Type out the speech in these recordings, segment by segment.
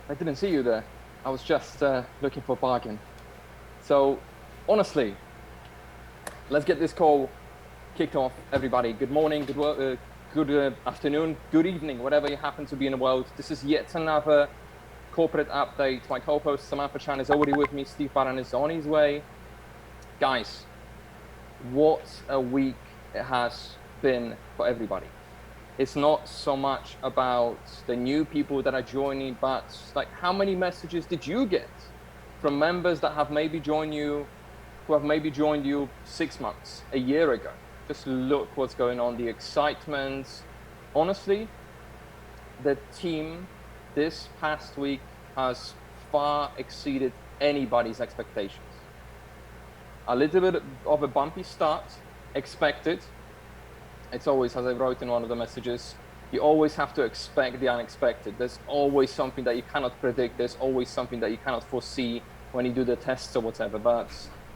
I didn't see you there. I was just looking for a bargain. So, honestly, let's get this call kicked off, everybody. Good morning, good afternoon, good evening, whatever you happen to be in the world. This is yet another corporate update. My co-host Samantha Chan is already with me. Steve Barron is on his way. Guys, what a week it has been for everybody. It's not so much about the new people that are joining, but like how many messages did you get from members that have maybe joined you, who have maybe joined you 6 months, a year ago? Just look what's going on, the excitement. Honestly, the team this past week has far exceeded anybody's expectations. A little bit of a bumpy start, expected. It's always, as I wrote in one of the messages, you always have to expect the unexpected. There's always something that you cannot predict. There's always something that you cannot foresee when you do the tests or whatever. But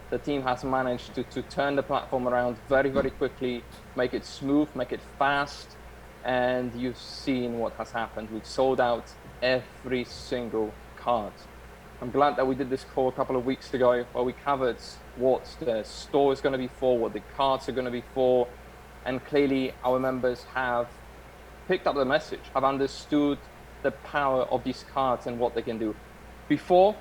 the team has managed to turn the platform around very, very quickly, make it smooth, make it fast. And you've seen what has happened. We've sold out every single card. I'm glad that we did this call a couple of weeks ago where we covered what the store is going to be for, what the cards are going to be for. And clearly our members have picked up the message, have understood the power of these cards and what they can do. Before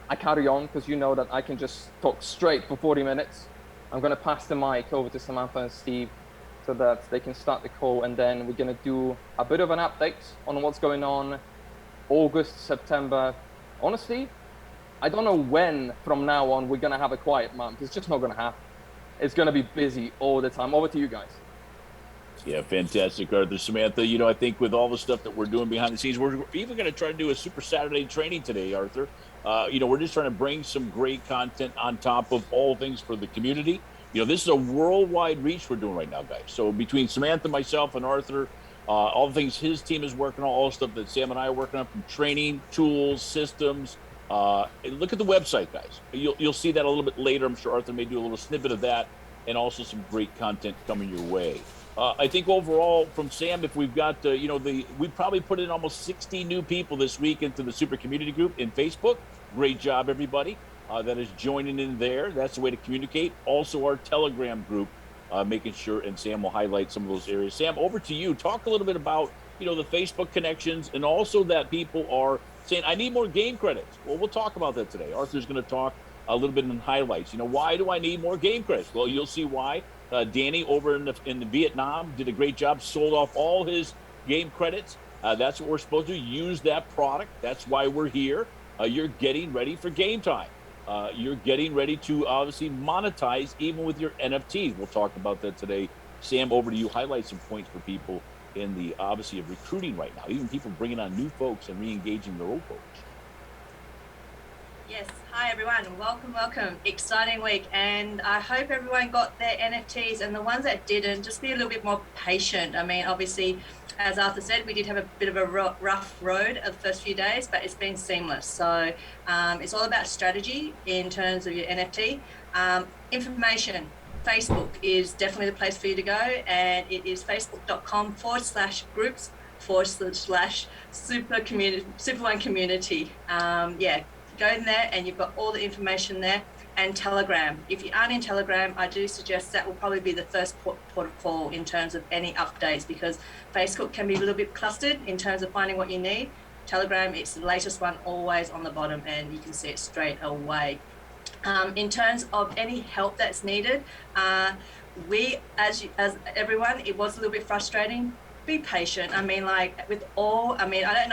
I carry on, because you know that I can just talk straight for 40 minutes, I'm going to pass the mic over to Samantha and Steve so that they can start the call. And then we're going to do a bit of an update on what's going on August, September. Honestly, I don't know when from now on we're going to have a quiet month. It's just not going to happen. It's going to be busy all the time. Over to you guys. Yeah, fantastic, Arthur. Samantha, I think with all the stuff that we're doing behind the scenes, we're even going to try to do a Super Saturday training today, Arthur. We're just trying to bring some great content on top of all things for the community. This is a worldwide reach we're doing right now, guys. So between Samantha, myself, and Arthur, all the things his team is working on, all the stuff that Sam and I are working on, from training, tools, systems. Look at the website, guys. You'll see that a little bit later. I'm sure Arthur may do a little snippet of that, and also some great content coming your way. I think overall from Sam, if we've got, we probably put in almost 60 new people this week into the Super Community Group in Facebook. Great job, everybody that is joining in there. That's the way to communicate. Also our Telegram group, making sure, and Sam will highlight some of those areas. Sam, over to you. Talk a little bit about, the Facebook connections, and also that people are saying, I need more game credits. Well, we'll talk about that today. Arthur's going to talk a little bit in highlights. Why do I need more game credits? Well, you'll see why. Danny over in the Vietnam did a great job, sold off all his game credits. That's what we're supposed to use, that product. That's why we're here. You're getting ready for game time. You're getting ready to obviously monetize even with your NFTs. We'll talk about that today. Sam, over to you. Highlight some points for people in the obviously of recruiting right now, even people bringing on new folks and re-engaging their old folks. Yes, hi everyone, welcome. Exciting week, and I hope everyone got their NFTs, and the ones that didn't, just be a little bit more patient. I mean, obviously, as Arthur said, we did have a bit of a rough road of the first few days, but it's been seamless. So it's all about strategy in terms of your NFT. Information. Facebook is definitely the place for you to go, and it is facebook.com/groups/Super One Community. Go in there and you've got all the information there. And Telegram. If you aren't in Telegram, I do suggest that will probably be the first port of call in terms of any updates, because Facebook can be a little bit clustered in terms of finding what you need. Telegram, it's the latest one, always on the bottom, and you can see it straight away. In terms of any help that's needed, we, as everyone, it was a little bit frustrating. Be patient. I mean, I don't know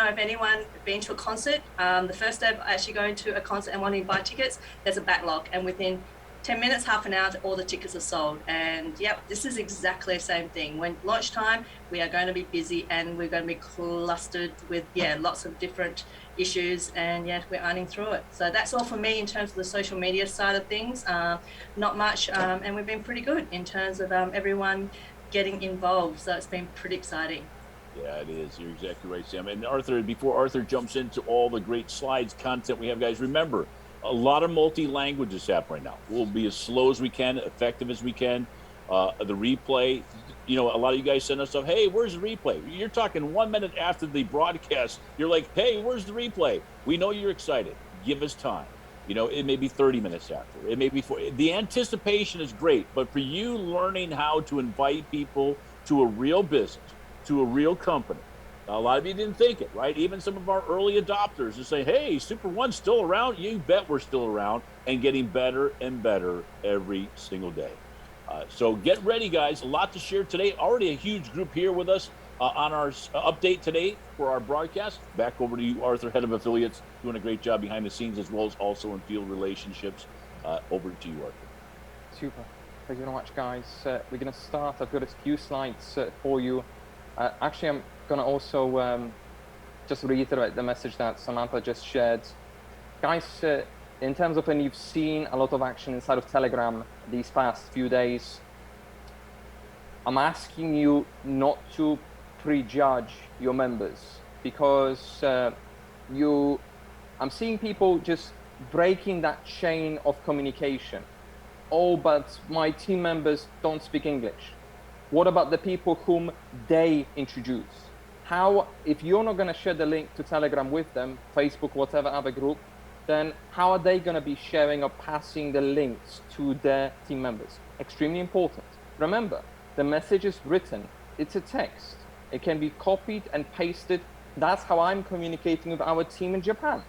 if anyone been to a concert. The first day of actually going to a concert and wanting to buy tickets, there's a backlog, and within 10 minutes, half an hour, all the tickets are sold. And yep, this is exactly the same thing. When launch time, we are going to be busy, and we're going to be clustered with lots of different issues, and we're ironing through it. So that's all for me in terms of the social media side of things. Not much, and we've been pretty good in terms of everyone getting involved, so it's been pretty exciting. Yeah, it is. You're exactly right, Sam. And Arthur, before Arthur jumps into all the great slides, content we have, guys, remember, a lot of multi-languages happen right now. We'll be as slow as we can, effective as we can. The replay, you know, a lot of you guys send us stuff. Hey, where's the replay? You're talking 1 minute after the broadcast. You're like, hey, where's the replay? We know you're excited. Give us time. You know, it may be 30 minutes after. It may be the anticipation is great, but for you learning how to invite people to a real business, to a real company. A lot of you didn't think it, right? Even some of our early adopters are saying, hey, Super One's still around. You bet we're still around and getting better and better every single day. So get ready, guys. A lot to share today. Already a huge group here with us on our update today for our broadcast. Back over to you, Arthur, head of affiliates, doing a great job behind the scenes as well as also in field relationships. Over to you, Arthur. Super. Thank you very much, guys. We're going to start. I've got a few slides for you. Actually, I'm going to also just reiterate the message that Samantha just shared. Guys, in terms of when you've seen a lot of action inside of Telegram these past few days, I'm asking you not to prejudge your members, because I'm seeing people just breaking that chain of communication. Oh, but my team members don't speak English. What about the people whom they introduce? How, if you're not going to share the link to Telegram with them, Facebook, whatever other group, then how are they going to be sharing or passing the links to their team members? Extremely important. Remember, the message is written. It's a text. It can be copied and pasted. That's how I'm communicating with our team in Japan.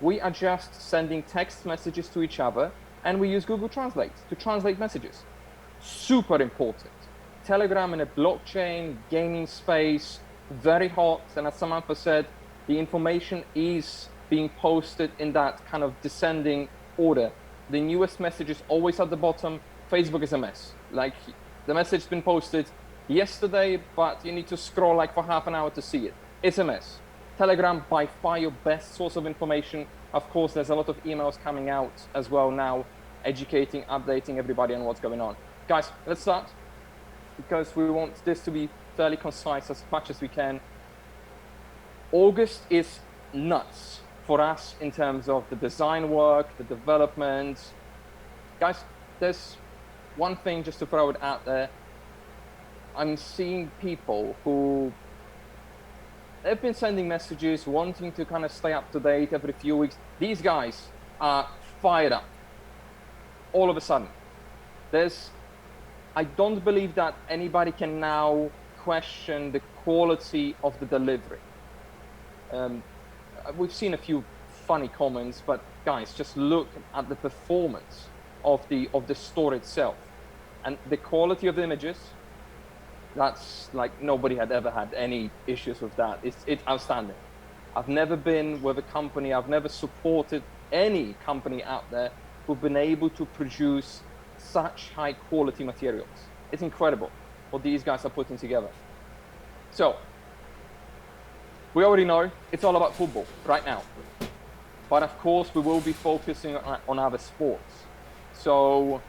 We are just sending text messages to each other, and we use Google Translate to translate messages. Super important. Telegram in a blockchain, gaming space, very hot. And as Samantha said, the information is being posted in that kind of descending order. The newest message is always at the bottom. Facebook is a mess. Like, the message has been posted yesterday, but you need to scroll like for half an hour to see it. It's a mess. Telegram, by far your best source of information. Of course, there's a lot of emails coming out as well now, educating, updating everybody on what's going on. Guys, let's start, because we want this to be fairly concise as much as we can. August is nuts for us in terms of the design work, the development. Guys, there's one thing just to throw it out there. I'm seeing people who they've been sending messages, wanting to kind of stay up to date every few weeks. These guys are fired up all of a sudden. I don't believe that anybody can now question the quality of the delivery. We've seen a few funny comments, but guys, just look at the performance of the store itself and the quality of the images. That's like, nobody had ever had any issues with that. It's outstanding. I've never been with a company, I've never supported any company out there who've been able to produce such high quality materials. It's incredible what these guys are putting together. So, we already know it's all about football right now. But of course, we will be focusing on other sports. So,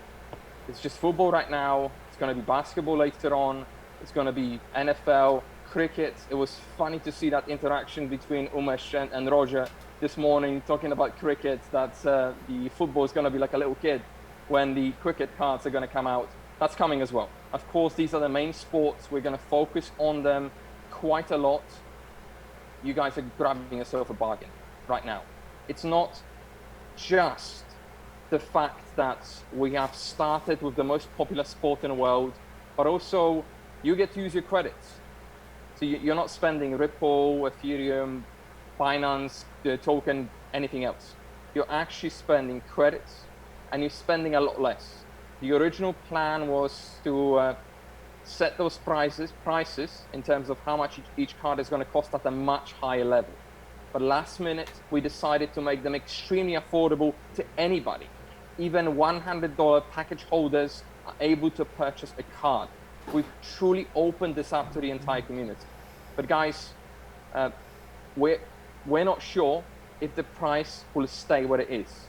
it's just football right now. It's going to be basketball later on. It's going to be NFL, cricket. It was funny to see that interaction between Umesh and Roger this morning, talking about cricket, that the football is going to be like a little kid when the cricket cards are going to come out. That's coming as well. Of course, these are the main sports. We're going to focus on them quite a lot. You guys are grabbing yourself a bargain right now. It's not just the fact that we have started with the most popular sport in the world, but also you get to use your credits. So you're not spending Ripple, Ethereum, Binance, the token, anything else. You're actually spending credits, and you're spending a lot less. The original plan was to set those prices in terms of how much each card is going to cost at a much higher level. But last minute, we decided to make them extremely affordable to anybody. Even $100 package holders are able to purchase a card. We've truly opened this up to the entire community. But guys, we're not sure if the price will stay where it is.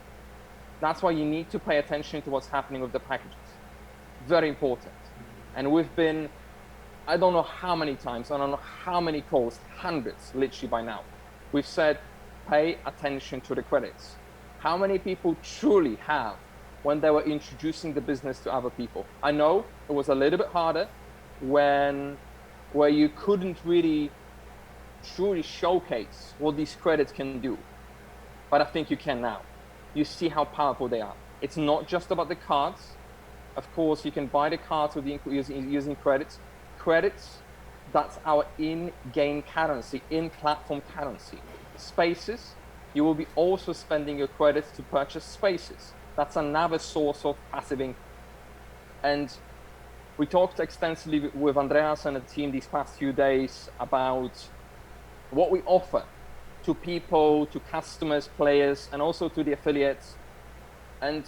That's why you need to pay attention to what's happening with the packages. Very important. And we've been, I don't know how many times, I don't know how many calls, hundreds literally by now. We've said, pay attention to the credits. How many people truly have when they were introducing the business to other people. I know it was a little bit harder where you couldn't really truly showcase what these credits can do, but I think you can now. You see how powerful they are. It's not just about the cards. Of course, you can buy the cards with using credits. Credits, that's our in-game currency, in-platform currency. Spaces, you will be also spending your credits to purchase spaces. That's another source of passive income. And we talked extensively with Andreas and the team these past few days about what we offer to people, to customers, players, and also to the affiliates. And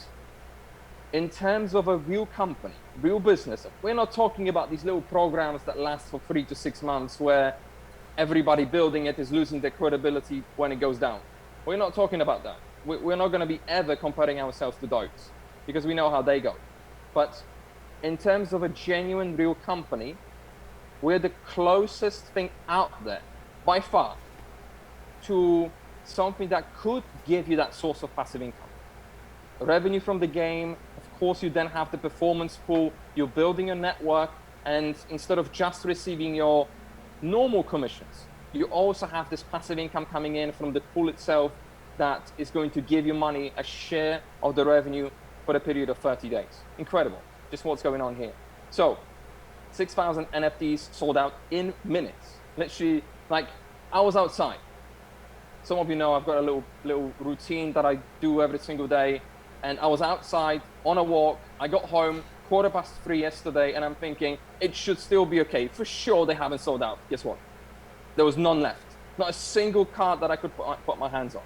in terms of a real company, real business, we're not talking about these little programs that last for 3 to 6 months where everybody building it is losing their credibility when it goes down. We're not talking about that. We're not going to be ever comparing ourselves to those because we know how they go. But in terms of a genuine, real company, we're the closest thing out there by far to something that could give you that source of passive income. Revenue from the game, of course, you then have the performance pool, you're building a network, and instead of just receiving your normal commissions, you also have this passive income coming in from the pool itself that is going to give you money, a share of the revenue for a period of 30 days. Incredible, just what's going on here. So 6,000 NFTs sold out in minutes. Literally, like, I was outside. Some of you know I've got a little routine that I do every single day. And I was outside on a walk. I got home 3:15 yesterday, and I'm thinking it should still be okay. For sure, they haven't sold out. Guess what? There was none left. Not a single card that I could put my hands on.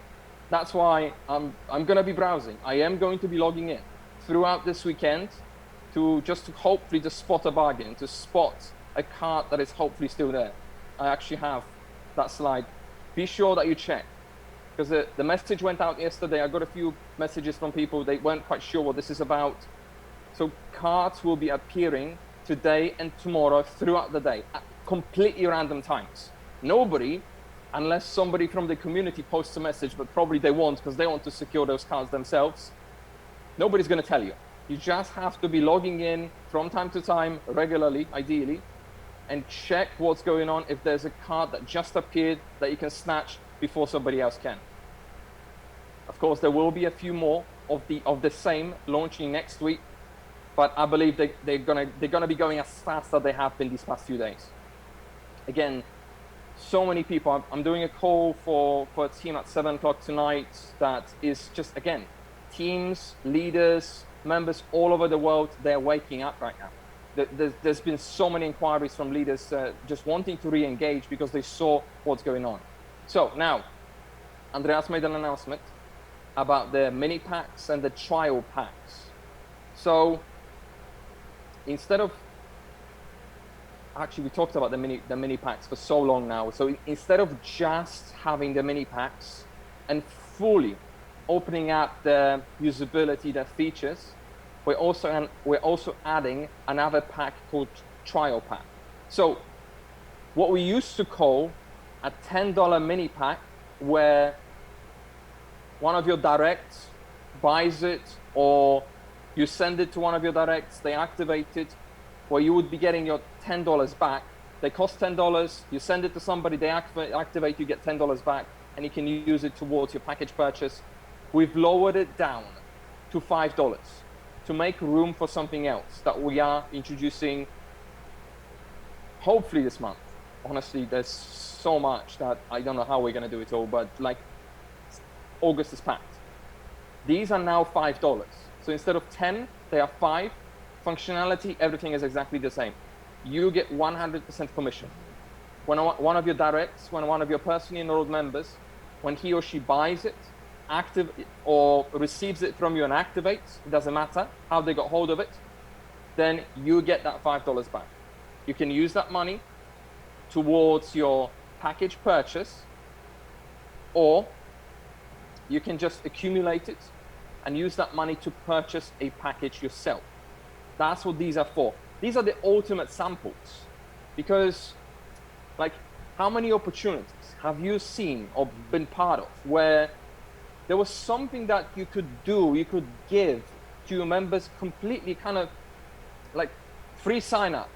That's why I'm going to be browsing. I am going to be logging in throughout this weekend to hopefully just spot a bargain, to spot a card that is hopefully still there. I actually have that slide. Be sure that you check, because the message went out yesterday. I got a few messages from people. They weren't quite sure what this is about. So cards will be appearing today and tomorrow throughout the day at completely random times. Nobody, unless somebody from the community posts a message, but probably they won't because they want to secure those cards themselves, nobody's going to tell you. You just have to be logging in from time to time, regularly, ideally, and check what's going on if there's a card that just appeared that you can snatch before somebody else can. Of course, there will be a few more of the same launching next week, but I believe they're gonna be going as fast as they have been these past few days. Again, so many people. I'm doing a call for a team at 7 o'clock tonight that is just, again, teams, leaders, members all over the world. They're waking up right now. There's been so many inquiries from leaders just wanting to re-engage because they saw what's going on. So now, Andreas made an announcement about the mini packs and the trial packs. So instead of, actually we talked about the mini packs for so long now. So instead of just having the mini packs and fully opening up the usability, the features, we're also adding another pack called trial pack. So what we used to call a $10 mini pack, where one of your directs buys it, or you send it to one of your directs, they activate it, where you would be getting your $10 back. They cost $10, you send it to somebody, they activate, you get $10 back, and you can use it towards your package purchase. We've lowered it down to $5 to make room for something else that we are introducing hopefully this month. Honestly, there's so much that I don't know how we're going to do it all, but like, August is packed. These are now $5. So instead of 10, they are 5. Functionality, everything is exactly the same. You get 100% commission. When one of your directs, when one of your personally enrolled members, when he or she buys it, active or receives it from you and activates, it doesn't matter how they got hold of it, then you get that $5 back. You can use that money towards your package purchase, or you can just accumulate it and use that money to purchase a package yourself. That's what these are for. These are the ultimate samples, because, like, how many opportunities have you seen or been part of where there was something that you could do, you could give to your members completely kind of like free sign up,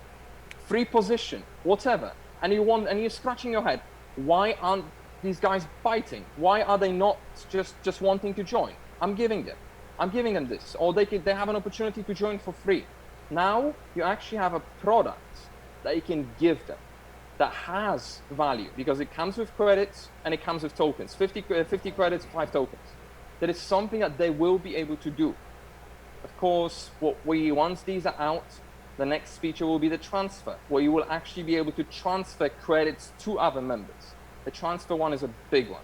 free position, whatever. And you're scratching your head. Why aren't these guys biting? Why are they not just wanting to join? I'm giving them this, or they have an opportunity to join for free. Now you actually have a product that you can give them that has value, because it comes with credits and it comes with tokens, 50 credits, 5 tokens. That is something that they will be able to do. Of course, once these are out, the next feature will be the transfer, where you will actually be able to transfer credits to other members. The transfer one is a big one.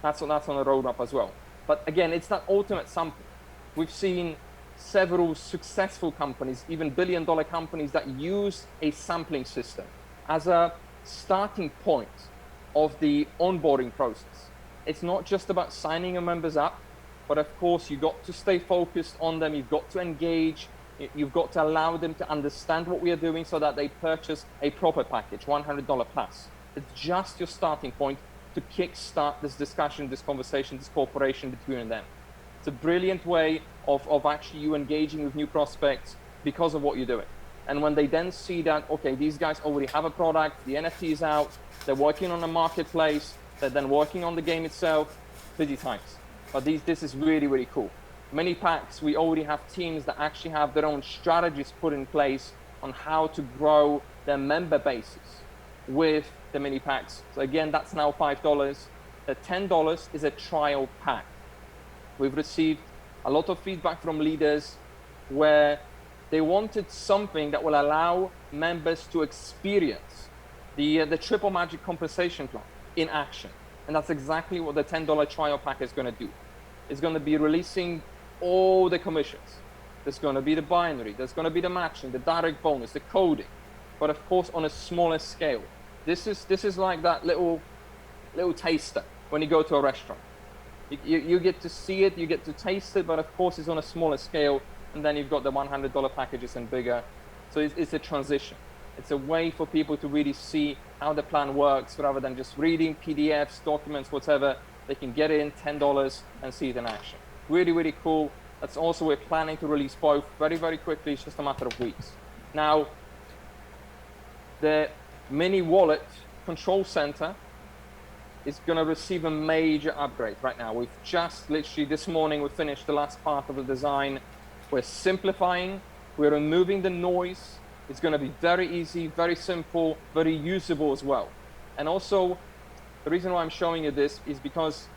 That's on the roadmap as well. But again, it's that ultimate something. We've seen several successful companies, even billion-dollar companies, that use a sampling system as a starting point of the onboarding process. It's not just about signing your members up, but of course you've got to stay focused on them. You've got to engage. You've got to allow them to understand what we are doing so that they purchase a proper package, $100 plus. It's just your starting point to kickstart this discussion, this conversation, this cooperation between them. It's a brilliant way of actually you engaging with new prospects because of what you're doing. And when they then see that, okay, these guys already have a product, the NFT is out, they're working on a marketplace, they're then working on the game itself, busy times. But this is really, really cool. Many packs, we already have teams that actually have their own strategies put in place on how to grow their member bases with the mini packs. So again, that's now $5. The $10 is a trial pack. We've received a lot of feedback from leaders where they wanted something that will allow members to experience the triple magic compensation plan in action. And that's exactly what the $10 trial pack is going to do. It's going to be releasing all the commissions. There's going to be the binary, there's going to be the matching, the direct bonus, the coding, but of course on a smaller scale. This is like that little taster when you go to a restaurant. You get to see it, you get to taste it, but of course it's on a smaller scale. And then you've got the $100 packages and bigger. So it's a transition. It's a way for people to really see how the plan works rather than just reading PDFs, documents, whatever. They can get in $10 and see it in action. Really, really cool. That's also, we're planning to release both very, very quickly. It's just a matter of weeks. Now, the mini wallet control center is going to receive a major upgrade right now. We've just literally this morning, we finished the last part of the design. We're simplifying, we're removing the noise. It's going to be very easy, very simple, very usable as well. And also, the reason why I'm showing you this is because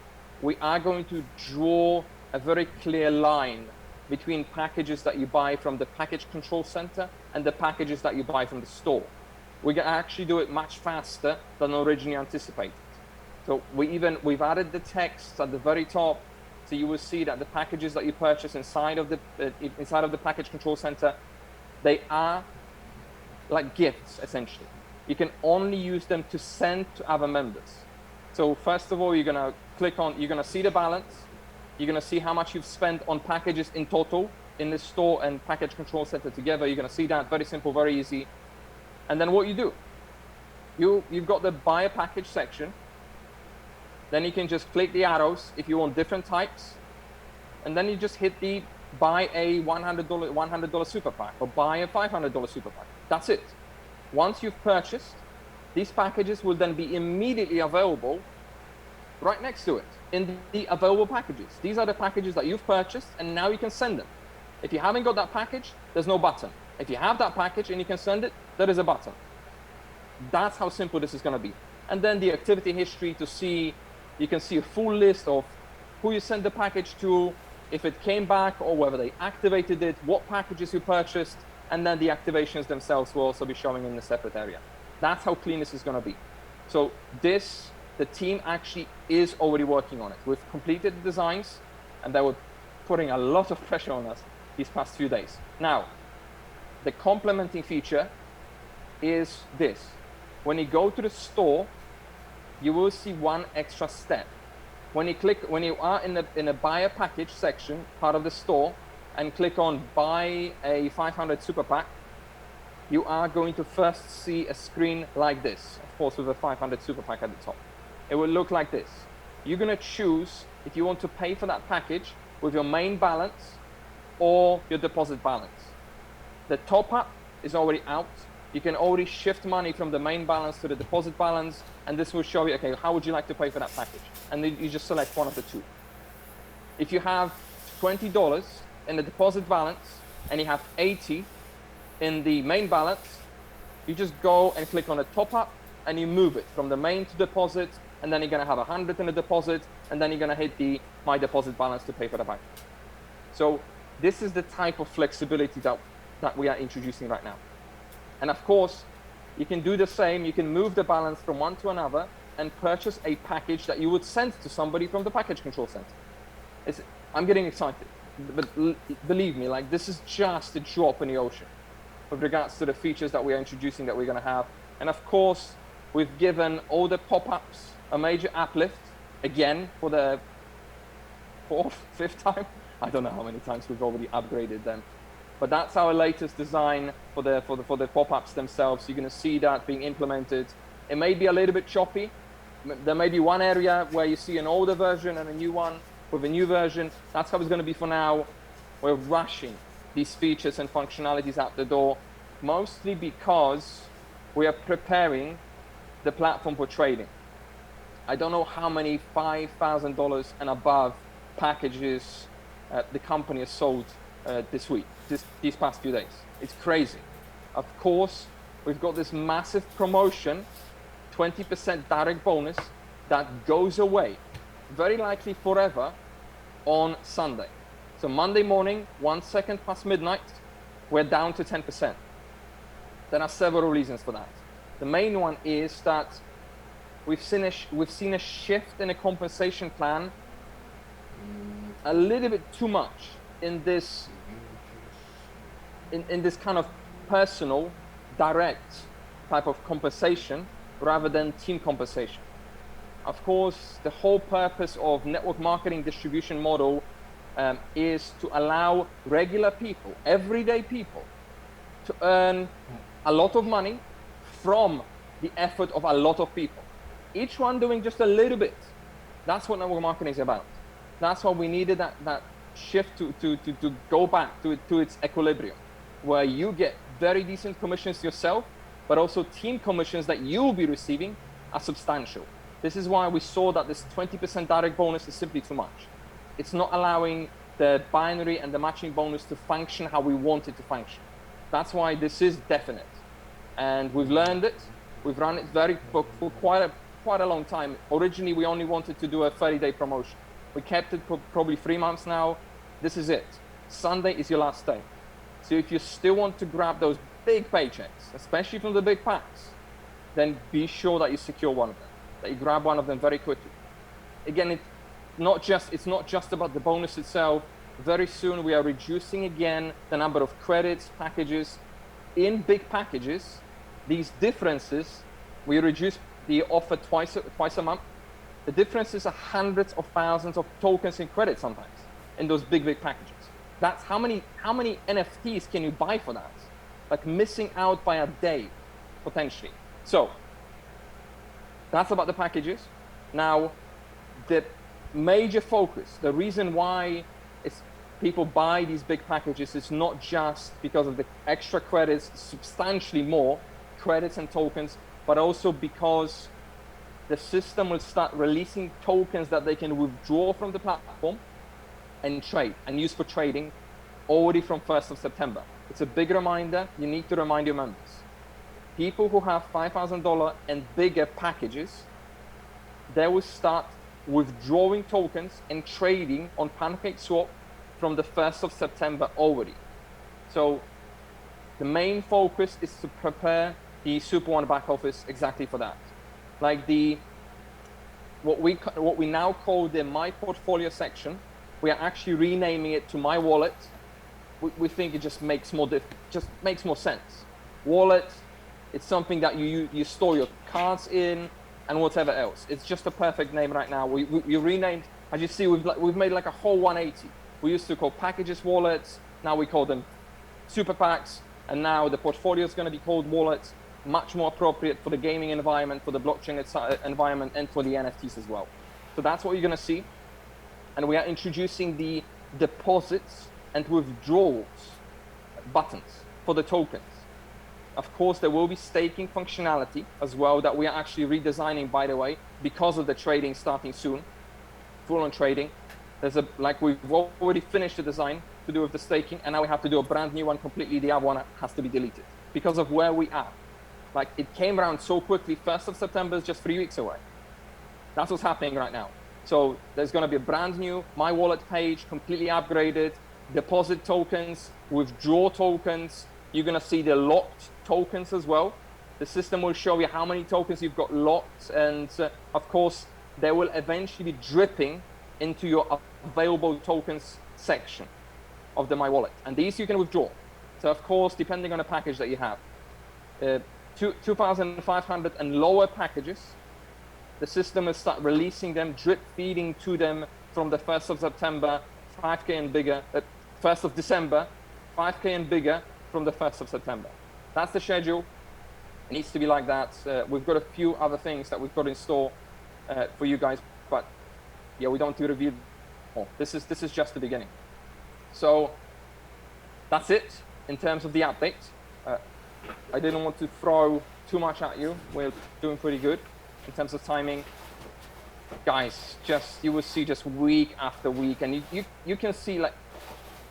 we are going to draw a very clear line between packages that you buy from the package control center and the packages that you buy from the store. We can actually do it much faster than originally anticipated. So we've added the text at the very top. So you will see that the packages that you purchase inside of the package control center, they are like gifts essentially. You can only use them to send to other members. So first of all, you're gonna see the balance. You're gonna see how much you've spent on packages in total in the store and package control center together. You're gonna see that, very simple, very easy. And then what you do, you've got the buy a package section. Then you can just click the arrows if you want different types. And then you just hit the buy a $100 super pack or buy a $500 super pack. That's it. Once you've purchased, these packages will then be immediately available right next to it in the available packages. These are the packages that you've purchased and now you can send them. If you haven't got that package, there's no button. If you have that package and you can send it, there is a button. That's how simple this is going to be. And then the activity history to see. You can see a full list of who you sent the package to, if it came back or whether they activated it, what packages you purchased, and then the activations themselves will also be showing in a separate area. That's how clean this is going to be. So the team actually is already working on it. We've completed the designs, and they were putting a lot of pressure on us these past few days. Now, the complementing feature is this. When you go to the store, you will see one extra step. When you are in a buy a package section, part of the store, and click on buy a 500 super pack, you are going to first see a screen like this, of course with a 500 super pack at the top. It will look like this. You're gonna choose if you want to pay for that package with your main balance, or your deposit balance. The top up is already out. You can already shift money from the main balance to the deposit balance, and this will show you, okay, how would you like to pay for that package? And then you just select one of the two. If you have $20 in the deposit balance and you have 80 in the main balance, you just go and click on the top up and you move it from the main to deposit, and then you're gonna have 100 in the deposit, and then you're gonna hit the my deposit balance to pay for the package. So this is the type of flexibility that we are introducing right now. And of course, you can do the same. You can move the balance from one to another and purchase a package that you would send to somebody from the package control center. I'm getting excited, but believe me, like, this is just a drop in the ocean with regards to the features that we are introducing that we're going to have. And of course, we've given all the pop-ups a major uplift again for the fourth, fifth time. I don't know how many times we've already upgraded them. But that's our latest design for the pop-ups themselves. You're going to see that being implemented. It may be a little bit choppy. There may be one area where you see an older version and a new one with a new version. That's how it's going to be for now. We're rushing these features and functionalities out the door, mostly because we are preparing the platform for trading. I don't know how many $5,000 and above packages the company has sold this week, these past few days. It's crazy. Of course, we've got this massive promotion, 20% direct bonus, that goes away, very likely forever, on Sunday. So Monday morning, 1 second past midnight, we're down to 10%. There are several reasons for that. The main one is that we've seen a shift in the compensation plan a little bit too much in this kind of personal, direct type of compensation rather than team compensation. Of course, the whole purpose of network marketing distribution model is to allow regular people, everyday people, to earn a lot of money from the effort of a lot of people. Each one doing just a little bit. That's what network marketing is about. That's why we needed that shift to go back to its equilibrium, where you get very decent commissions yourself, but also team commissions that you'll be receiving are substantial. This is why we saw that this 20% direct bonus is simply too much. It's not allowing the binary and the matching bonus to function how we want it to function. That's why this is definite. And we've learned it. We've run it for quite a long time. Originally, we only wanted to do a 30-day promotion. We kept it for probably 3 months now. This is it. Sunday is your last day. So if you still want to grab those big paychecks, especially from the big packs, then be sure that you secure one of them, that you grab one of them very quickly. Again, it's not just about the bonus itself. Very soon we are reducing again the number of credits, packages. In big packages, these differences, we reduce the offer twice a month. The differences are hundreds of thousands of tokens in credit sometimes in those big packages. That's how many NFTs can you buy for that? Like missing out by a day, potentially. So that's about the packages. Now, the major focus, the reason why people buy these big packages is not just because of the extra credits, substantially more credits and tokens, but also because the system will start releasing tokens that they can withdraw from the platform and trade and use for trading already from 1st of September. It's a big reminder. You need to remind your members. People who have $5,000 and bigger packages, they will start withdrawing tokens and trading on PancakeSwap from the 1st of September already. So the main focus is to prepare the Super One back office exactly for that. Like what we now call the My Portfolio section, we are actually renaming it to My Wallet. We think it just makes more sense. Wallet, it's something that you store your cards in and whatever else. It's just a perfect name right now. We renamed, as you see, we've made like a whole 180. We used to call packages wallets. Now we call them super packs. And now the portfolio is going to be called wallets, much more appropriate for the gaming environment, for the blockchain environment, and for the NFTs as well. So that's what you're going to see. And we are introducing the deposits and withdrawals buttons for the tokens. Of course, there will be staking functionality as well that we are actually redesigning, by the way, because of the trading starting soon, full-on trading. Like we've already finished the design to do with the staking, and now we have to do a brand new one completely. The other one has to be deleted because of where we are. Like, it came around so quickly. 1st of September is just 3 weeks away. That's what's happening right now. So there's going to be a brand new My Wallet page, completely upgraded, deposit tokens, withdraw tokens. You're going to see the locked tokens as well. The system will show you how many tokens you've got locked. And of course, they will eventually be dripping into your available tokens section of the My Wallet. And these you can withdraw. So of course, depending on the package that you have, 2,500 and lower packages, the system will start releasing them, drip feeding to them from the 1st of September, 5K and bigger, 1st of December, 5K and bigger from the 1st of September. That's the schedule. It needs to be like that. We've got a few other things that we've got in store for you guys, but yeah, we don't want to review more. This is just the beginning. So that's it in terms of the update. I didn't want to throw too much at you. We're doing pretty good in terms of timing. Guys, you will see just week after week, and you can see, like,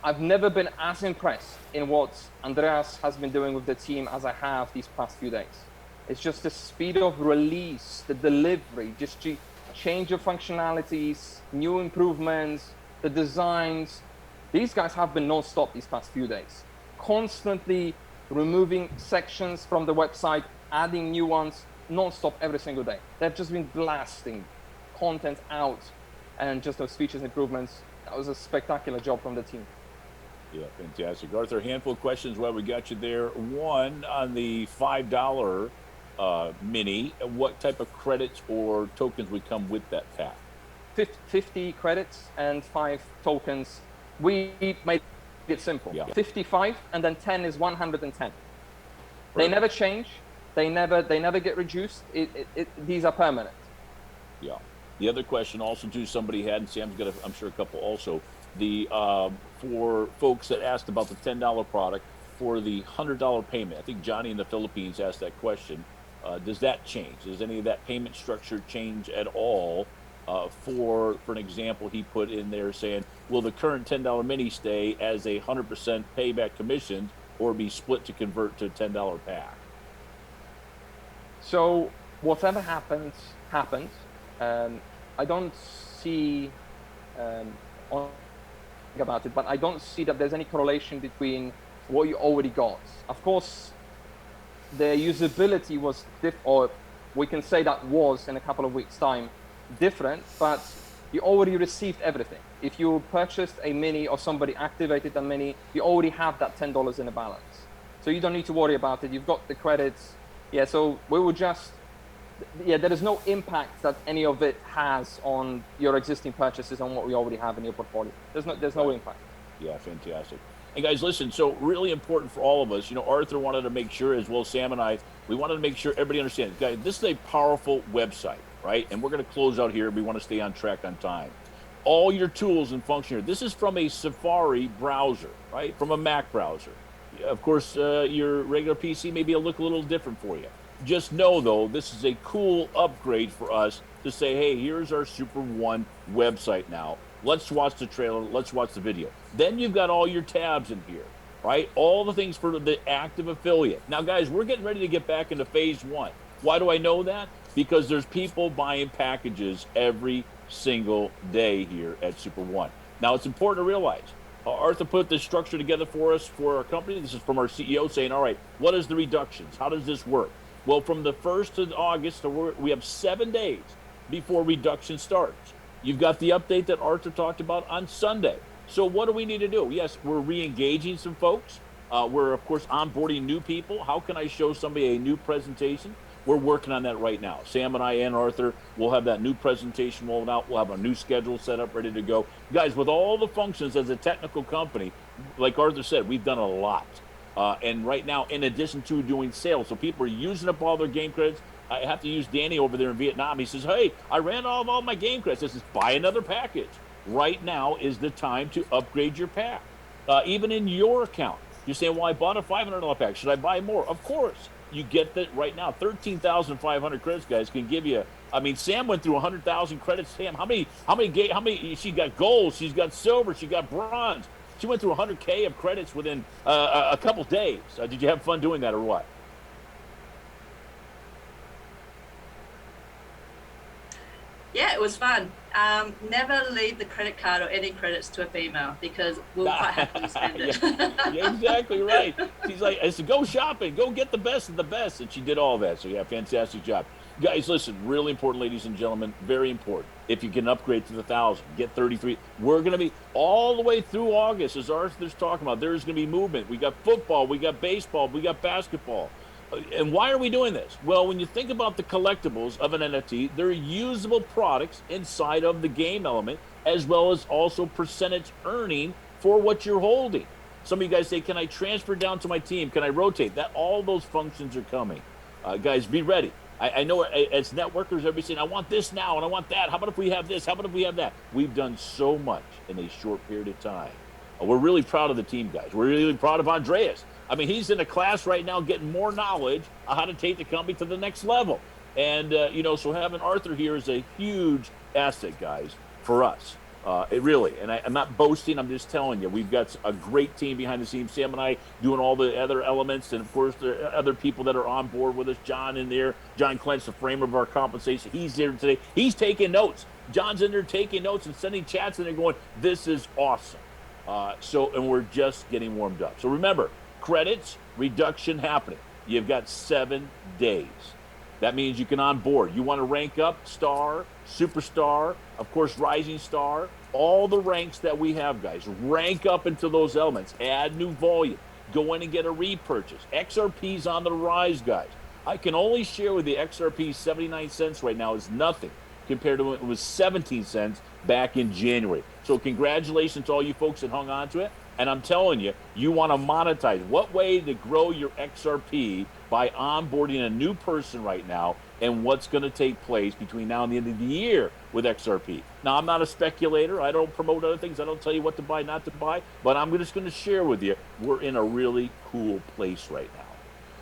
I've never been as impressed in what Andreas has been doing with the team as I have these past few days. It's just the speed of release, the delivery, just change of functionalities, new improvements, the designs. These guys have been non-stop these past few days, constantly removing sections from the website, adding new ones, non-stop every single day. They've just been blasting content out, and just those features improvements. That was a spectacular job from the team. Yeah, fantastic. Arthur, a handful of questions while we got you there. One, on the $5 mini, what type of credits or tokens would come with that pack? 50 credits and 5 tokens. We made it simple. Yeah. 55 and then 10 is 110. They never change. They never get reduced. These are permanent. Yeah. The other question also too, somebody had, and Sam's got, I'm sure, a couple also. The for folks that asked about the $10 product, for the $100 payment, I think Johnny in the Philippines asked that question. Does that change? Does any of that payment structure change at all? For an example, he put in there saying, will the current $10 mini stay as a 100% payback commission, or be split to convert to a $10 pack? So whatever happens. I don't see about it, but I don't see that there's any correlation between what you already got. Of course, the usability was or we can say that was in a couple of weeks' time different, but you already received everything. If you purchased a mini or somebody activated a mini, you already have that $10 in a balance. So you don't need to worry about it. You've got the credits. Yeah, so we will just, there is no impact that any of it has on your existing purchases on what we already have in your portfolio. There's no impact. Yeah, fantastic. And guys, listen, so really important for all of us, Arthur wanted to make sure, as well as Sam and I, we wanted to make sure everybody understands. Guys, this is a powerful website, right? And we're going to close out here. We want to stay on track on time. All your tools and function here. This is from a Safari browser, right? From a Mac browser. Of course, your regular PC may be look a little different for you. Just know, though, this is a cool upgrade for us to say, hey, here's our Super One website now. Let's watch the trailer. Let's watch the video. Then you've got all your tabs in here, right? All the things for the active affiliate. Now, guys, we're getting ready to get back into phase 1. Why do I know that? Because there's people buying packages every single day here at Super One. Now, it's important to realize, Arthur put this structure together for us, for our company. This is from our CEO saying, all right, what is the reductions? How does this work? Well, from the 1st of August, we have 7 days before reduction starts. You've got the update that Arthur talked about on Sunday. So what do we need to do? Yes, we're re-engaging some folks. We're, of course, onboarding new people. How can I show somebody a new presentation? We're working on that right now. Sam and I and Arthur will have that new presentation rolled out. We'll have a new schedule set up, ready to go. Guys, with all the functions as a technical company, like Arthur said, we've done a lot. And right now, in addition to doing sales, so people are using up all their game credits. I have to use Danny over there in Vietnam. He says, hey, I ran off all my game credits. This is buy another package. Right now is the time to upgrade your pack. even in your account. You're saying, well, I bought a $500 pack. Should I buy more? Of course. You get that right now. 13,500 credits, guys, can give you. I mean, Sam went through 100,000 credits. Sam, how many? She got gold. She's got silver. She got bronze. She went through 100K of credits within a couple days. Did you have fun doing that or what? Yeah, it was fun. Never leave the credit card or any credits to a female because we'll quite happily spend it. Yeah, exactly right. She's like, I said, go shopping, go get the best of the best. And she did all that. So, yeah, fantastic job. Guys, listen, really important, ladies and gentlemen, very important. If you can upgrade to the 1,000, get 33. We're going to be all the way through August, as Arthur's talking about. There's going to be movement. We got football, we got baseball, we got basketball. And why are we doing this? Well, when you think about the collectibles of an NFT, they're usable products inside of the game element, as well as also percentage earning for what you're holding. Some of you guys say, can I transfer down to my team? Can I rotate? That all those functions are coming. Guys, be ready. I know as networkers, everybody's saying, I want this now and I want that. How about if we have this? How about if we have that? We've done so much in a short period of time. We're really proud of the team, guys. We're really proud of Andreas. I mean, he's in a class right now getting more knowledge on how to take the company to the next level. And, so having Arthur here is a huge asset, guys, for us. It really, and I'm not boasting, I'm just telling you, we've got a great team behind the scenes. Sam and I doing all the other elements, and of course, there are other people that are on board with us. John in there, John Clench, the framer of our compensation. He's there today. He's taking notes. John's in there taking notes and sending chats, and they're going, this is awesome. And we're just getting warmed up. So remember, credits, reduction happening. You've got 7 days. That means you can onboard. You want to rank up, star, superstar, of course, rising star, all the ranks that we have, guys. Rank up into those elements. Add new volume. Go in and get a repurchase. XRP's on the rise, guys. I can only share with you XRP 79 cents right now is nothing compared to when it was 17 cents back in January. So congratulations to all you folks that hung on to it. And I'm telling you, you want to monetize. What way to grow your XRP by onboarding a new person right now, and what's going to take place between now and the end of the year with XRP. Now, I'm not a speculator. I don't promote other things. I don't tell you what to buy, not to buy. But I'm just going to share with you, we're in a really cool place right now.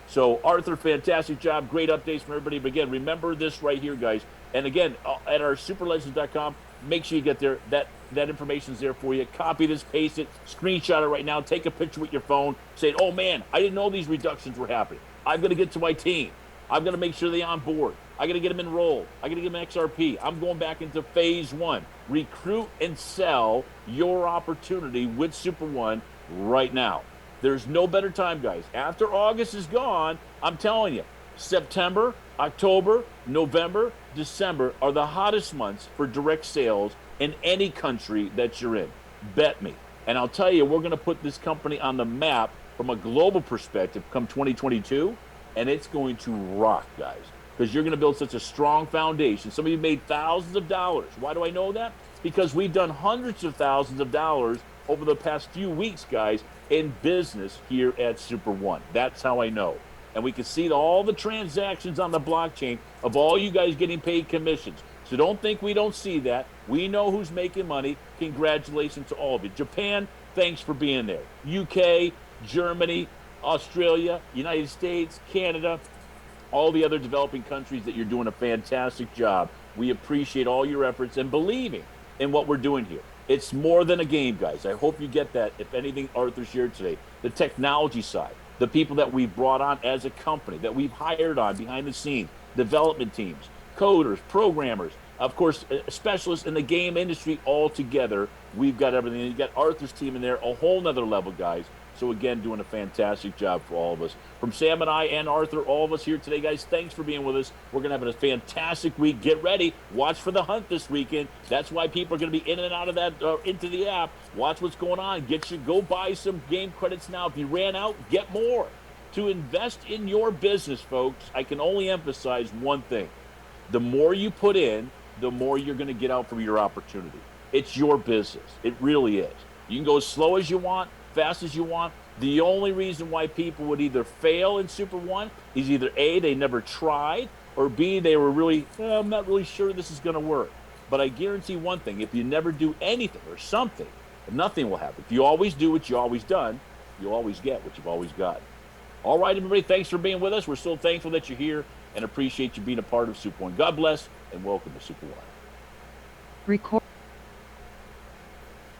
So, Arthur, fantastic job. Great updates from everybody. But again, remember this right here, guys. And again, at our superlegends.com, make sure you get there. That information is there for you. Copy this, paste it, screenshot it right now. Take a picture with your phone. Say, oh, man, I didn't know these reductions were happening. I've got to get to my team. I've got to make sure they're on board. I got to get them enrolled. I got to get them XRP. I'm going back into phase 1. Recruit and sell your opportunity with Super One right now. There's no better time, guys. After August is gone, I'm telling you, September, October, November, December are the hottest months for direct sales in any country that you're in. Bet me. And I'll tell you, we're going to put this company on the map from a global perspective come 2022, and it's going to rock, guys, because you're going to build such a strong foundation. Some of you made thousands of dollars. Why do I know that? Because we've done hundreds of thousands of dollars over the past few weeks, guys, in business here at Super One. That's how I know. And we can see all the transactions on the blockchain of all you guys getting paid commissions. So don't think we don't see that. We know who's making money. Congratulations to all of you. Japan, thanks for being there. UK, Germany, Australia, United States, Canada, all the other developing countries that you're doing a fantastic job. We appreciate all your efforts and believing in what we're doing here. It's more than a game, guys. I hope you get that. If anything, Arthur shared today, the technology side, the people that we've brought on as a company, that we've hired on behind the scenes, development teams, coders, programmers, of course, specialists in the game industry all together. We've got everything. You got Arthur's team in there, a whole nother level, guys. So again, doing a fantastic job for all of us. From Sam and I and Arthur, all of us here today, guys, thanks for being with us. We're going to have a fantastic week. Get ready. Watch for the hunt this weekend. That's why people are going to be in and out of that, into the app. Watch what's going on. Go buy some game credits now. If you ran out, get more. To invest in your business, folks, I can only emphasize one thing. The more you put in, the more you're going to get out from your opportunity. It's your business. It really is. You can go as slow as you want, fast as you want. The only reason why people would either fail in Super One is either A, they never tried, or B, they were really, I'm not really sure this is going to work. But I guarantee one thing, if you never do anything or something, nothing will happen. If you always do what you always done, you'll always get what you've always got. All right, everybody, thanks for being with us. We're so thankful that you're here and appreciate you being a part of Super One. God bless and welcome to Super One. Record.